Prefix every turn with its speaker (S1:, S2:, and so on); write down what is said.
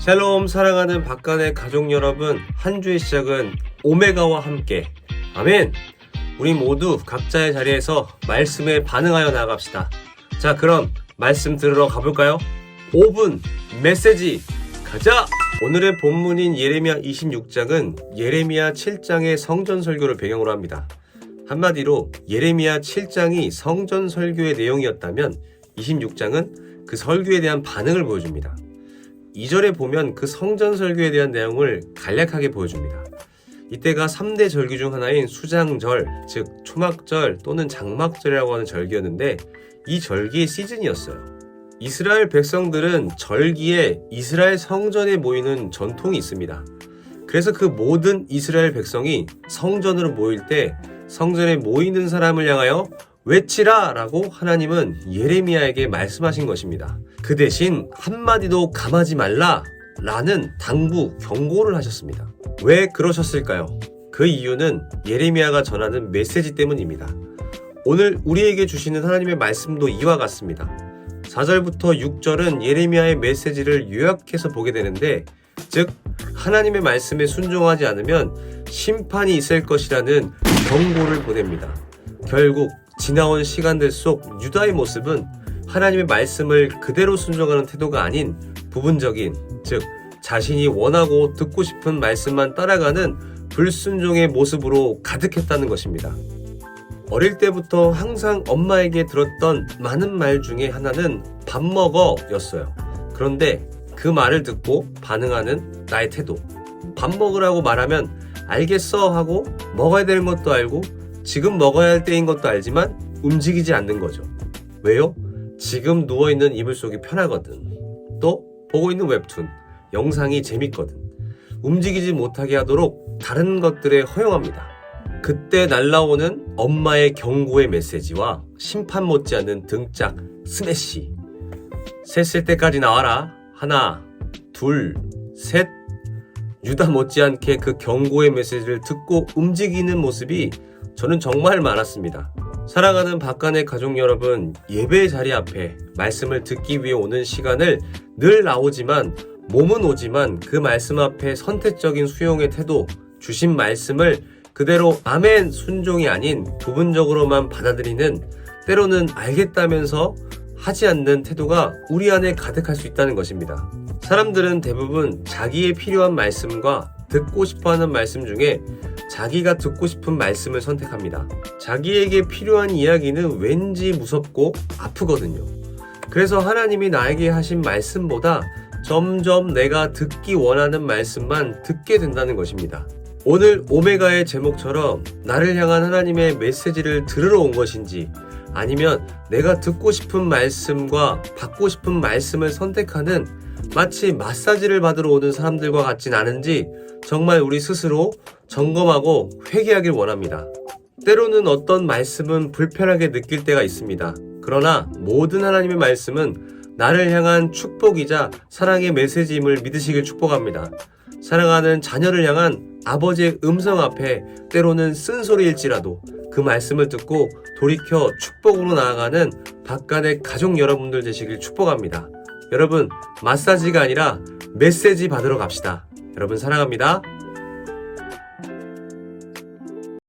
S1: 샬롬 사랑하는 박간의 가족 여러분, 한 주의 시작은 오메가와 함께 아멘. 우리 모두 각자의 자리에서 말씀에 반응하여 나아갑시다. 자, 그럼 말씀 들으러 가볼까요? 5분 메시지 가자! 오늘의 본문인 예레미야 26장은 예레미야 7장의 성전 설교를 배경으로 합니다. 한마디로 예레미야 7장이 성전 설교의 내용이었다면 26장은 그 설교에 대한 반응을 보여줍니다. 2절에 보면 그 성전 설교에 대한 내용을 간략하게 보여줍니다. 이때가 3대 절기 중 하나인 수장절, 즉 초막절 또는 장막절이라고 하는 절기였는데 이 절기의 시즌이었어요. 이스라엘 백성들은 절기에 이스라엘 성전에 모이는 전통이 있습니다. 그래서 그 모든 이스라엘 백성이 성전으로 모일 때 성전에 모이는 사람을 향하여 외치라 라고 하나님은 예레미야에게 말씀하신 것입니다. 그 대신 한마디도 감하지 말라 라는 당부, 경고를 하셨습니다. 왜 그러셨을까요? 그 이유는 예레미야가 전하는 메시지 때문입니다. 오늘 우리에게 주시는 하나님의 말씀도 이와 같습니다. 4절부터 6절은 예레미야의 메시지를 요약해서 보게 되는데, 즉 하나님의 말씀에 순종하지 않으면 심판이 있을 것이라는 경고를 보냅니다. 결국 지나온 시간들 속 유다의 모습은 하나님의 말씀을 그대로 순종하는 태도가 아닌 부분적인, 즉 자신이 원하고 듣고 싶은 말씀만 따라가는 불순종의 모습으로 가득했다는 것입니다. 어릴 때부터 항상 엄마에게 들었던 많은 말 중에 하나는 밥 먹어 였어요. 그런데 그 말을 듣고 반응하는 나의 태도, 밥 먹으라고 말하면 알겠어 하고 먹어야 되는 것도 알고 지금 먹어야 할 때인 것도 알지만 움직이지 않는 거죠. 왜요? 지금 누워있는 이불 속이 편하거든. 또 보고 있는 웹툰, 영상이 재밌거든. 움직이지 못하게 하도록 다른 것들에 허용합니다. 그때 날라오는 엄마의 경고의 메시지와 심판 못지않는 등짝 스매시. 셋을 때까지 나와라. 하나, 둘, 셋. 유다 못지않게 그 경고의 메시지를 듣고 움직이는 모습이 저는 정말 많았습니다. 사랑하는 박간의 가족 여러분, 예배 자리 앞에 말씀을 듣기 위해 오는 시간을 늘 나오지만 몸은 오지만 그 말씀 앞에 선택적인 수용의 태도, 주신 말씀을 그대로 아멘 순종이 아닌 부분적으로만 받아들이는, 때로는 알겠다면서 하지 않는 태도가 우리 안에 가득할 수 있다는 것입니다. 사람들은 대부분 자기의 필요한 말씀과 듣고 싶어하는 말씀 중에 자기가 듣고 싶은 말씀을 선택합니다. 자기에게 필요한 이야기는 왠지 무섭고 아프거든요. 그래서 하나님이 나에게 하신 말씀보다 점점 내가 듣기 원하는 말씀만 듣게 된다는 것입니다. 오늘 오메가의 제목처럼 나를 향한 하나님의 메시지를 들으러 온 것인지, 아니면 내가 듣고 싶은 말씀과 받고 싶은 말씀을 선택하는 마치 마사지를 받으러 오는 사람들과 같진 않은지 정말 우리 스스로 점검하고 회개하길 원합니다. 때로는 어떤 말씀은 불편하게 느낄 때가 있습니다. 그러나 모든 하나님의 말씀은 나를 향한 축복이자 사랑의 메시지임을 믿으시길 축복합니다. 사랑하는 자녀를 향한 아버지의 음성 앞에 때로는 쓴소리일지라도 그 말씀을 듣고 돌이켜 축복으로 나아가는 박간의 가족 여러분들 되시길 축복합니다. 여러분, 마사지가 아니라 메시지 받으러 갑시다. 여러분 사랑합니다.